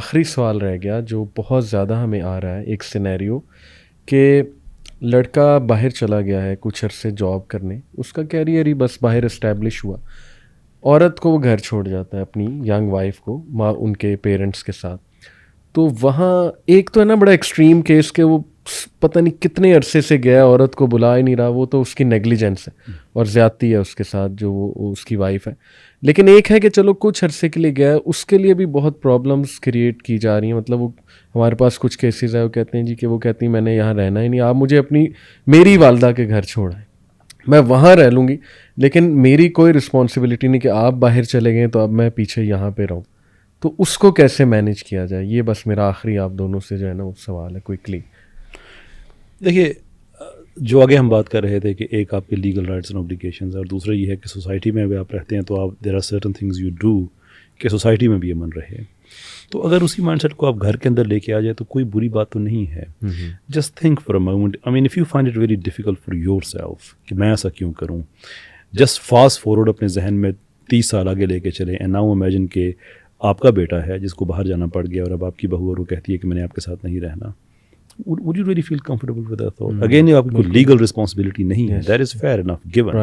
آخری سوال رہ گیا جو بہت زیادہ ہمیں آ رہا ہے، ایک سینیریو کہ لڑکا باہر چلا گیا ہے کچھ عرصے جاب کرنے، اس کا کیریئر ہی بس باہر اسٹیبلش ہوا، عورت کو وہ گھر چھوڑ جاتا ہے اپنی ینگ وائف کو ان کے پیرنٹس کے ساتھ. تو وہاں ایک تو ہے نا بڑا ایکسٹریم کیس کہ وہ پتہ نہیں کتنے عرصے سے گیا، عورت کو بلا ہی نہیں رہا، وہ تو اس کی نیگلیجنس ہے اور زیادتی ہے اس کے ساتھ جو وہ اس کی وائف ہے. لیکن ایک ہے کہ چلو کچھ عرصے کے لیے گیا، اس کے لیے بھی بہت پرابلمس کریٹ کی جا رہی ہیں. مطلب وہ ہمارے پاس کچھ کیسز ہیں، وہ کہتے ہیں جی کہ وہ کہتی ہیں میں نے یہاں رہنا ہی نہیں، آپ مجھے میری والدہ کے گھر چھوڑائیں، میں وہاں رہ لوں گی لیکن میری کوئی رسپانسبلٹی نہیں کہ آپ باہر چلے گئے تو اب میں پیچھے یہاں پہ رہوں. تو اس کو کیسے مینیج کیا جائے، یہ بس میرا آخری آپ دونوں سے جو ہے نا وہ سوال ہے کوئکلی. دیکھیے جو آگے ہم بات کر رہے تھے کہ ایک آپ کے لیگل رائٹس اینڈ اوبلیگیشنز، اور دوسرا یہ ہے کہ سوسائٹی میں اگر آپ رہتے ہیں تو آپ there are certain things you do کہ سوسائٹی میں بھی امن رہے. تو اگر اسی مائنڈ سیٹ کو آپ گھر کے اندر لے کے آ جائے تو کوئی بری بات تو نہیں ہے. Just think for a moment, I mean if you find it very difficult for yourself کہ میں ایسا کیوں کروں، جسٹ فاسٹ فارورڈ اپنے ذہن میں 30 سال آگے لے کے چلیں. اینڈ ناؤ امیجن کہ آپ کا بیٹا ہے جس کو باہر جانا پڑ گیا اور اب آپ کی بہو اور وہ کہتی ہے کہ میں نے آپ کے ساتھ نہیں رہنا. Would you really feel comfortable with that thought? Again یہ آپ کی کوئی لیگل رسپانسبلٹی نہیں ہے، that is fair enough given.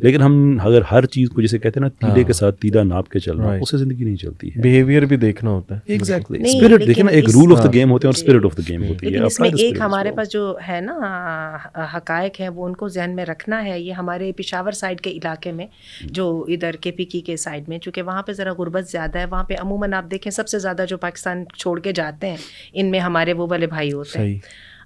لیکن ہم اگر ہر چیز کو جیسے کہتے ہیں نا تیلے کے ساتھ تیلا ناپ کے چلنا، اس سے زندگی نہیں چلتی ہے. بیہیویئر بھی دیکھنا ہوتا ہے. ایگزیکٹلی اسپرٹ دیکھیں نا، ایک رول آف دا گیم ہوتے ہیں اور اسپرٹ آف دا گیم ہوتی ہے. لیکن اس میں ایک ہمارے پاس جو ہے نا حقائق ہیں وہ ان کو ذہن میں رکھنا ہے. یہ ہمارے پشاور سائڈ کے علاقے میں جو ادھر کے پی کی کے سائڈ میں، چونکہ وہاں پہ ذرا غربت زیادہ ہے، وہاں پہ عموماً آپ دیکھیں سب سے زیادہ جو پاکستان چھوڑ کے جاتے ہیں ان میں ہمارے وہ والے بھائی ہوتے ہیں.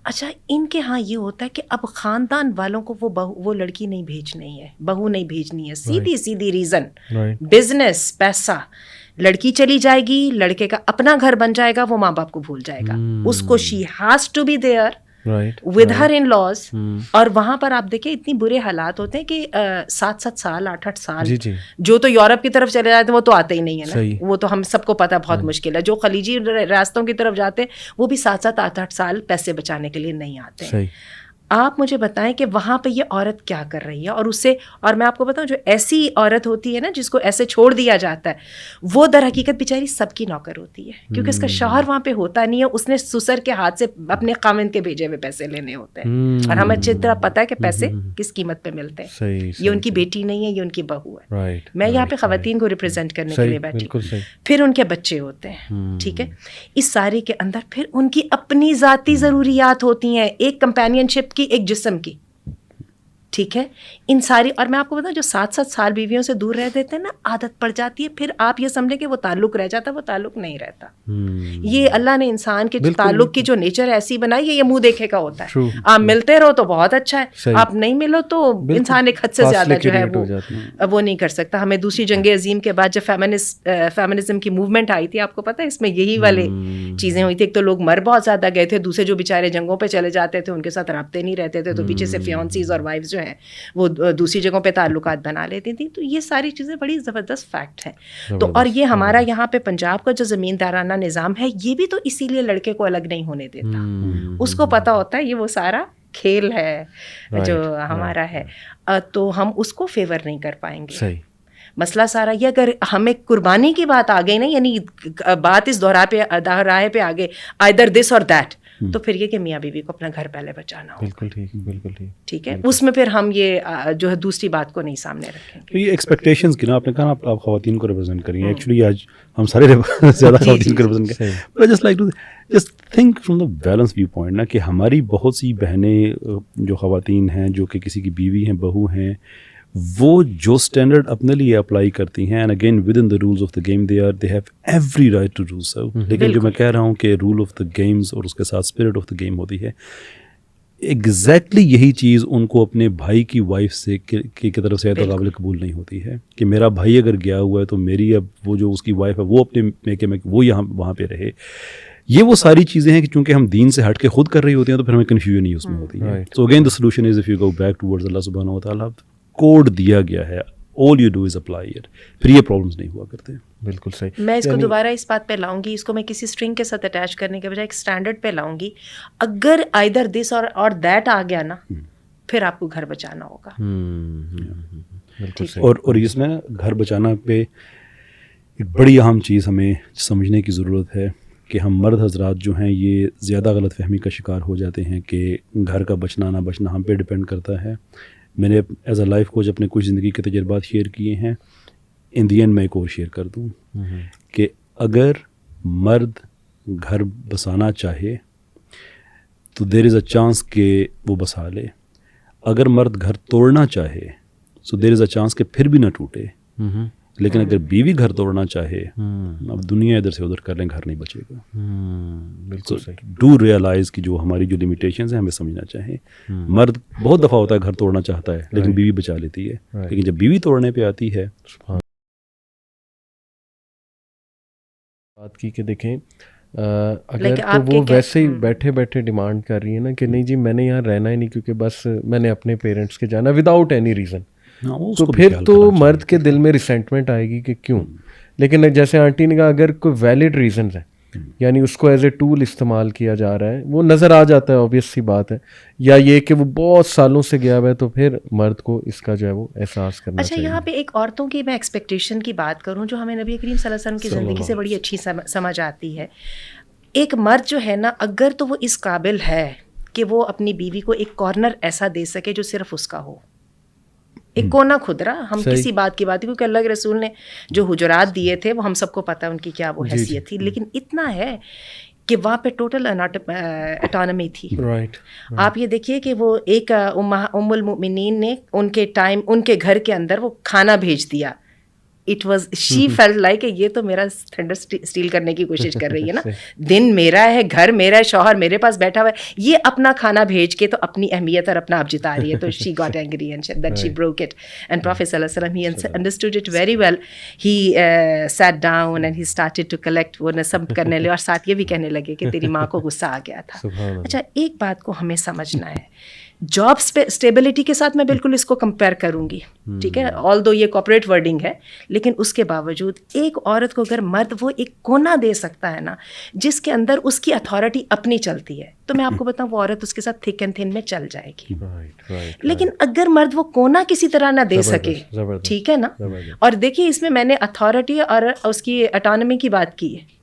اچھا ان کے ہاں یہ ہوتا ہے کہ اب خاندان والوں کو وہ لڑکی نہیں بھیجنی ہے، بہو نہیں بھیجنی ہے. سیدھی ریزن بزنس، پیسہ. لڑکی چلی جائے گی، لڑکے کا اپنا گھر بن جائے گا، وہ ماں باپ کو بھول جائے گا. اس کو she has to be there with her in laws. اور وہاں پر آپ دیکھیں اتنی برے حالات ہوتے ہیں کہ 7 سال 8 سال جو تو یورپ کی طرف چلے جاتے ہیں وہ تو آتے ہی نہیں ہے نا، وہ تو ہم سب کو پتا بہت مشکل ہے. جو خلیجی ریاستوں کی طرف جاتے ہیں وہ بھی 7 8 سال پیسے بچانے کے لیے نہیں آتے ہیں. آپ مجھے بتائیں کہ وہاں پہ یہ عورت کیا کر رہی ہے. اور اس سے، اور میں آپ کو بتاؤں جو ایسی عورت ہوتی ہے نا جس کو ایسے چھوڑ دیا جاتا ہے، وہ در حقیقت بیچاری سب کی نوکر ہوتی ہے، کیونکہ اس کا شوہر وہاں پہ ہوتا نہیں ہے. اس نے سسر کے ہاتھ سے اپنے خاوند کے بھیجے ہوئے پیسے لینے ہوتے ہیں، اور ہمیں اچھی طرح پتہ ہے کہ پیسے کس قیمت پہ ملتے ہیں. یہ ان کی بیٹی نہیں ہے، یہ ان کی بہو ہے. میں یہاں پہ خواتین کو ریپرزینٹ کرنے کے لیے بیٹھی. پھر ان کے بچے ہوتے ہیں، ٹھیک ہے. اس سارے کے اندر پھر ان کی اپنی ذاتی ضروریات ہوتی ہیں، ایک کمپینین شپ، ایک جسم کی، ٹھیک ہے. ان ساری، اور میں آپ کو بتاؤں جو 7 سال بیویوں سے دور رہ دیتے ہیں نا، عادت پڑ جاتی ہے. پھر آپ یہ سمجھیں کہ وہ تعلق رہ جاتا ہے، وہ تعلق نہیں رہتا. یہ اللہ نے انسان کے تعلق کی جو نیچر ایسی بنائی ہے، یہ منہ دیکھے کا ہوتا ہے. آپ ملتے رہو تو بہت اچھا ہے، آپ نہیں ملو تو انسان ایک حد سے زیادہ جو ہے وہ نہیں کر سکتا. ہمیں دوسری جنگ عظیم کے بعد جب فیمنزم کی موومنٹ آئی تھی، آپ کو پتہ ہے اس میں یہی والے چیزیں ہوئی تھی. ایک تو لوگ مر بہت زیادہ گئے تھے، دوسرے جو بیچارے جنگوں پہ چلے جاتے تھے ان کے ساتھ رابطے نہیں رہتے تھے، تو پیچھے سے فیونسیز اور وائفز جو ہیں وہ دوسری جگہوں پہ تعلقات بنا لیتی تھیں. تو یہ ساری چیزیں بڑی زبردست فیکٹ ہیں. تو اور یہ ہمارا یہاں پہ پنجاب کا جو زمیندارانہ نظام ہے، یہ بھی تو اسی لیے لڑکے کو الگ نہیں ہونے دیتا. اس کو پتہ ہوتا ہے یہ وہ سارا کھیل ہے جو ہمارا ہے، تو ہم اس کو فیور نہیں کر پائیں گے. مسئلہ سارا یہ، اگر ہمیں قربانی کی بات آ گئی نا، یعنی بات اس دوراہے پہ آ گئے آئدر دس اور دیٹ، تو پھر یہ کہ میاں بیوی کو اپنا گھر پہلے بچانا ہوگا. بالکل ٹھیک، بالکل ٹھیک ہے. اس میں پھر ہم یہ جو ہے دوسری بات کو نہیں سامنے رکھیں گے. یہ ایکسپیکٹیشنز کی نا، آپ نے کہا آپ خواتین کو ریپرزینٹ کریں گے. ایکچولی آج ہم سارے زیادہ خواتین کو ریپرزینٹ کریں. But just like to just think from the balance viewpoint نا، کہ ہماری بہت سی بہنیں جو خواتین ہیں، جو کہ کسی کی بیوی ہیں، بہو ہیں، وہ جو اسٹینڈرڈ اپنے لیے اپلائی کرتی ہیں، and again within the rules of the game they have every right to do so. لیکن جو میں کہہ رہا ہوں کہ رول آف دا گیمز اور اس کے ساتھ اسپرٹ آف دا گیم ہوتی ہے، ایگزیکٹلی یہی چیز ان کو اپنے بھائی کی وائف سے کی طرف سے قابل قبول نہیں ہوتی ہے کہ میرا بھائی اگر گیا ہوا ہے تو میری اب وہ جو اس کی وائف ہے وہ اپنے میکے میں وہ یہاں وہاں پہ رہے. یہ وہ ساری چیزیں ہیں کہ چونکہ ہم دین سے ہٹ کے خود کر رہی ہوتی ہیں تو پھر ہمیں کنفیوژن ہی اس میں ہوتی ہے. So again the solution is if you go back towards اللہ سبحانہ و تعالیٰ، کوڈ دیا گیا ہے، all you do is apply it، پھر یہ پرابلمس نہیں ہوا کرتے. بالکل صحیح. میں اس کو دوبارہ اس بات پہ لاؤں گی، اس کو میں کسی اسٹرنگ کے ساتھ اٹیچ کرنے کے بجائے ایک اسٹینڈرڈ پہ لاؤں گی. اگر آئدر دس اور دیٹ آ گیا نا، پھر آپ کو گھر بچانا ہوگا. اور اس میں گھر بچانا پہ ایک بڑی اہم چیز ہمیں سمجھنے کی ضرورت ہے کہ ہم مرد حضرات جو ہیں یہ زیادہ غلط فہمی کا شکار ہو جاتے ہیں کہ گھر کا بچنا نہ بچنا ہم پہ ڈپینڈ کرتا ہے. میں نے ایز اے لائف کوچ اپنے کچھ زندگی کے تجربات شیئر کیے ہیں. ان دی اینڈ میں ایک اور شیئر کر دوں کہ اگر مرد گھر بسانا چاہے تو دیر از اے چانس کہ وہ بسا لے. اگر مرد گھر توڑنا چاہے سو دیر از اے چانس کہ پھر بھی نہ ٹوٹے. لیکن اگر بیوی گھر توڑنا چاہے اب دنیا ادھر سے ادھر کر لیں گھر نہیں بچے گا. بالکل صحیح. ڈو ریئلائز کہ جو ہماری جو لمیٹیشنز ہیں ہمیں سمجھنا چاہیے. مرد بہت دفعہ ہوتا ہے گھر توڑنا چاہتا ہے لیکن بیوی بچا لیتی ہے. لیکن جب بیوی توڑنے پہ آتی ہے بات کی کہ دیکھیں اگر تو وہ ویسے ہی بیٹھے بیٹھے ڈیمانڈ کر رہی ہے نا کہ نہیں جی میں نے یہاں رہنا ہی نہیں کیونکہ بس میں نے اپنے پیرنٹس کے جانا وداؤٹ اینی ریزن, تو پھر تو مرد کے دل میں ریسینٹمنٹ آئے گی کہ کیوں. لیکن جیسے آنٹی نے کہا اگر کوئی ویلڈ ریزنز ہیں یعنی اس کو ایز اے ٹول استعمال کیا جا رہا ہے وہ نظر آ جاتا ہے آبویس سی بات ہے, یا یہ کہ وہ بہت سالوں سے گیا ہوا ہے تو پھر مرد کو اس کا جو ہے وہ احساس کرنا چاہیے. اچھا یہاں پہ ایک عورتوں کی میں ایکسپیکٹیشن کی بات کروں جو ہمیں نبی کریم صلی اللہ علیہ وسلم کی زندگی سے بڑی اچھی سمجھ آتی ہے. ایک مرد جو ہے نا اگر تو وہ اس قابل ہے کہ وہ اپنی بیوی کو ایک کارنر ایسا دے سکے جو صرف اس کا ہو, ایک کونا خدرا, ہم کسی بات کی بات کیونکہ اللہ کے رسول نے جو حجرات دیے تھے وہ ہم سب کو پتہ ان کی کیا وہ حیثیت تھی, لیکن اتنا ہے کہ وہاں پہ ٹوٹل اٹانمی تھی. آپ یہ دیکھیے کہ وہ ایک ام المؤمنین نے ان کے ٹائم ان کے گھر کے اندر وہ کھانا بھیج دیا. It was she felt like کہ یہ تو میرا تھنڈر اسٹیل کرنے کی کوشش کر رہی ہے نا, دن میرا ہے, گھر میرا ہے, شوہر میرے پاس بیٹھا ہوا ہے, یہ اپنا کھانا بھیج کے تو اپنی اہمیت اور اپنا آپ جتا رہی ہے. تو she got angry and that she broke it and prophet صلی اللہ علیہ وسلم he understood it very well. He sat down and he started to collect, وہ نصب کرنے لگے اور ساتھ یہ بھی کہنے لگے کہ تیری ماں کو غصہ آ گیا تھا. اچھا ایک بات کو ہمیں سمجھنا ہے, جاب اسٹیبلٹی کے ساتھ میں بالکل اس کو کمپیئر کروں گی, ٹھیک ہے, آل دو یہ کارپوریٹ ورڈنگ ہے, لیکن اس کے باوجود ایک عورت کو اگر مرد وہ ایک کونا دے سکتا ہے نا جس کے اندر اس کی اتھارٹی اپنی چلتی ہے, تو میں آپ کو بتاؤں وہ عورت اس کے ساتھ تھک اینڈ تھن میں چل جائے گی. لیکن اگر مرد وہ کونا کسی طرح نہ دے سکے, ٹھیک ہے نا, اور دیکھیے اس میں نے اتھارٹی اور اس کی اٹانومی کی بات کی ہے,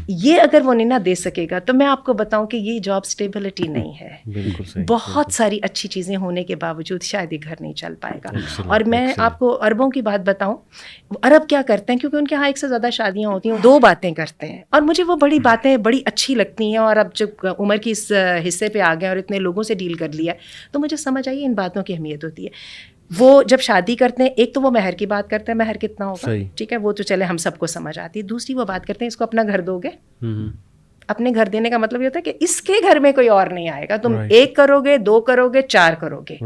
یہ اگر وہ نہیں نہ دے سکے گا تو میں آپ کو بتاؤں کہ یہ جاب اسٹیبلٹی نہیں ہے. بہت ساری اچھی چیزیں ہونے کے باوجود شاید یہ گھر نہیں چل پائے گا. اور میں آپ کو عربوں کی بات بتاؤں, عرب کیا کرتے ہیں, کیونکہ ان کے یہاں ایک سے زیادہ شادیاں ہوتی ہیں, دو باتیں کرتے ہیں اور مجھے وہ بڑی باتیں بڑی اچھی لگتی ہیں. اور اب جب عمر کی اس حصے پہ آ گئے اور اتنے لوگوں سے ڈیل کر لیا تو مجھے سمجھ آئی ان باتوں کی اہمیت ہوتی ہے. وہ جب شادی کرتے ہیں ایک تو وہ مہر کی بات کرتے ہیں, مہر کتنا ہوگا, ٹھیک ہے, وہ تو چلے ہم سب کو سمجھ آتی ہے. دوسری وہ بات کرتے ہیں اس کو اپنا گھر دو گے. اپنے گھر دینے کا مطلب یہ ہوتا ہے کہ اس کے گھر میں کوئی اور نہیں آئے گا, تم ایک کرو گے, دو کرو گے, چار کرو گے,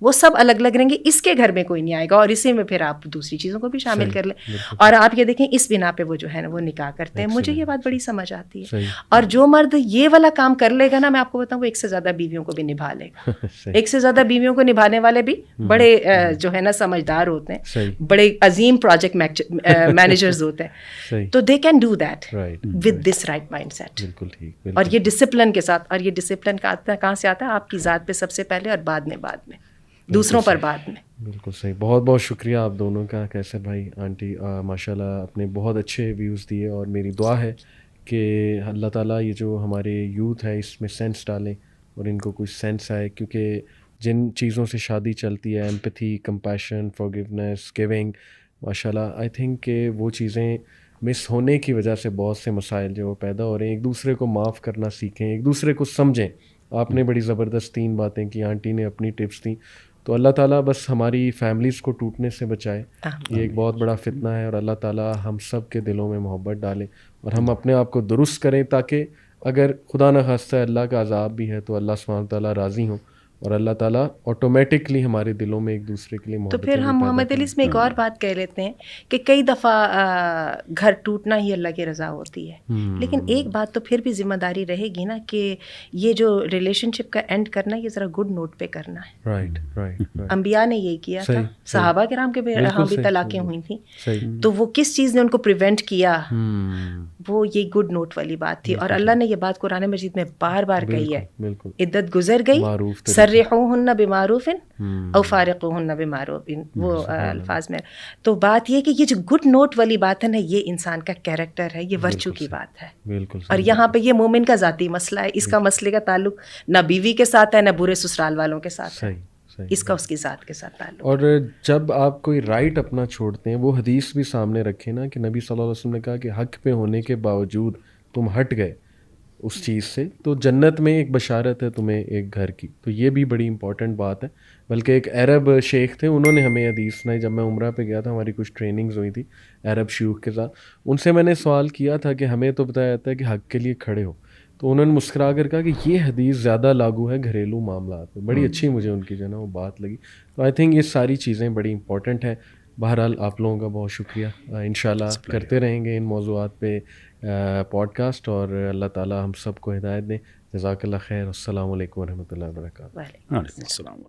وہ سب الگ الگ رہیں گے, اس کے گھر میں کوئی نہیں آئے گا, اور اسی میں پھر آپ دوسری چیزوں کو بھی شامل کر لیں. اور آپ یہ دیکھیں اس بنا پہ وہ جو ہے نا وہ نکاح کرتے ہیں. مجھے یہ بات بڑی سمجھ آتی ہے. اور جو مرد یہ والا کام کر لے گا نا, میں آپ کو بتاؤں وہ ایک سے زیادہ بیویوں کو بھی نبھا لے گا. ایک سے زیادہ بیویوں کو نبھانے والے بھی بڑے جو ہے نا سمجھدار ہوتے ہیں, بڑے عظیم پروجیکٹ مینیجرز ہوتے ہیں, تو they can do that with this right mindset. اور یہ ڈسپلن کے ساتھ, اور یہ ڈسپلن کہاں سے آتا ہے, آپ کی ذات پہ سب سے پہلے اور بعد میں دوسروں پر بعد میں. بالکل صحیح. بہت بہت شکریہ آپ دونوں کا, کیسر بھائی, آنٹی, ماشاء اللہ آپ نے بہت اچھے ویوز دیے. اور میری دعا ہے کہ اللہ تعالیٰ یہ جو ہمارے یوتھ ہے اس میں سینس ڈالیں اور ان کو کچھ سینس آئے, کیونکہ جن چیزوں سے شادی چلتی ہے, ایمپتھی, کمپیشن, فارگیونیس, گیونگ, ماشاء اللہ آئی تھنک کہ وہ چیزیں مس ہونے کی وجہ سے بہت سے مسائل جو پیدا ہو رہے ہیں. ایک دوسرے کو معاف کرنا سیکھیں, ایک دوسرے کو سمجھیں. آپ نے بڑی زبردست 3 باتیں کی, آنٹی نے اپنی ٹپس دیں. تو اللہ تعالیٰ بس ہماری فیملیز کو ٹوٹنے سے بچائے. یہ ایک بہت بڑا فتنہ ہے, اور اللہ تعالیٰ ہم سب کے دلوں میں محبت ڈالے اور ہم اپنے آپ کو درست کریں, تاکہ اگر خدا نہ خواستہ اللہ کا عذاب بھی ہے تو اللہ سبحانہ تعالیٰ راضی ہوں, اور اللہ تعالیٰ آٹومیٹکلی ہمارے دلوں میں ایک دوسرے کے لیے محبت. تو پھر ہم محمد علی اس میں ایک اور بات کہہ لیتے ہیں کہ کئی دفعہ گھر ٹوٹنا ہی اللہ کی رضا ہوتی ہے, لیکن ایک بات تو پھر بھی ذمہ داری رہے گی نا کہ یہ جو ریلیشن شپ کا اینڈ کرنا یہ ذرا گڈ نوٹ پہ کرنا ہے. رائٹ. انبیاء نے یہی کیا تھا, صحابہ کرام کے یہاں بھی طلاقیں ہوئی تھیں, تو وہ کس چیز نے ان کو پریونٹ کیا, وہ یہ گڈ نوٹ والی بات تھی. اور اللہ نے یہ بات قرآن مجید میں بار بار کہی ہے, عدت گزر گئی, سر سرحوہن بمعروف او فارقوہن بمعروف، وہ الفاظ میں. تو بات یہ کہ یہ جو گڈ نوٹ والی بات ہے نا، یہ انسان کا کیریکٹر ہے، یہ ورچو کی بات ہے. بالکل. اور یہاں پہ یہ مومن کا ذاتی مسئلہ ہے، اس کا مسئلے کا تعلق نہ بیوی کے ساتھ ہے، نہ برے سسرال والوں کے ساتھ ہے، اس کا اس کی ذات کے ساتھ تعلق. اور جب آپ کوئی رائٹ اپنا چھوڑتے ہیں، وہ حدیث بھی سامنے رکھے نا کہ نبی صلی اللہ علیہ وسلم نے کہا کہ حق پہ ہونے کے باوجود تم ہٹ گئے اس چیز سے، تو جنت میں ایک بشارت ہے تمہیں ایک گھر کی. تو یہ بھی بڑی امپورٹنٹ بات ہے. بلکہ ایک عرب شیخ تھے، انہوں نے ہمیں حدیث سنائی. جب میں عمرہ پہ گیا تھا، ہماری کچھ ٹریننگز ہوئی تھی عرب شیوخ کے ساتھ، ان سے میں نے سوال کیا تھا کہ ہمیں تو بتایا جاتا ہے کہ حق کے لیے کھڑے ہو، تو انہوں نے مسکرا کر کہا کہ یہ حدیث زیادہ لاگو ہے گھریلو معاملات میں. بڑی اچھی مجھے ان کی جو ہے نا وہ بات لگی. تو آئی تھنک یہ ساری چیزیں بڑی امپورٹنٹ ہیں. بہرحال آپ لوگوں کا بہت شکریہ. انشاءاللہ کرتے رہیں گے ان موضوعات پہ پوڈ کاسٹ، اور اللہ تعالیٰ ہم سب کو ہدایت دیں. جزاک اللہ خیر. السلام علیکم ورحمۃ اللہ وبرکاتہ. وعلیکم السلام.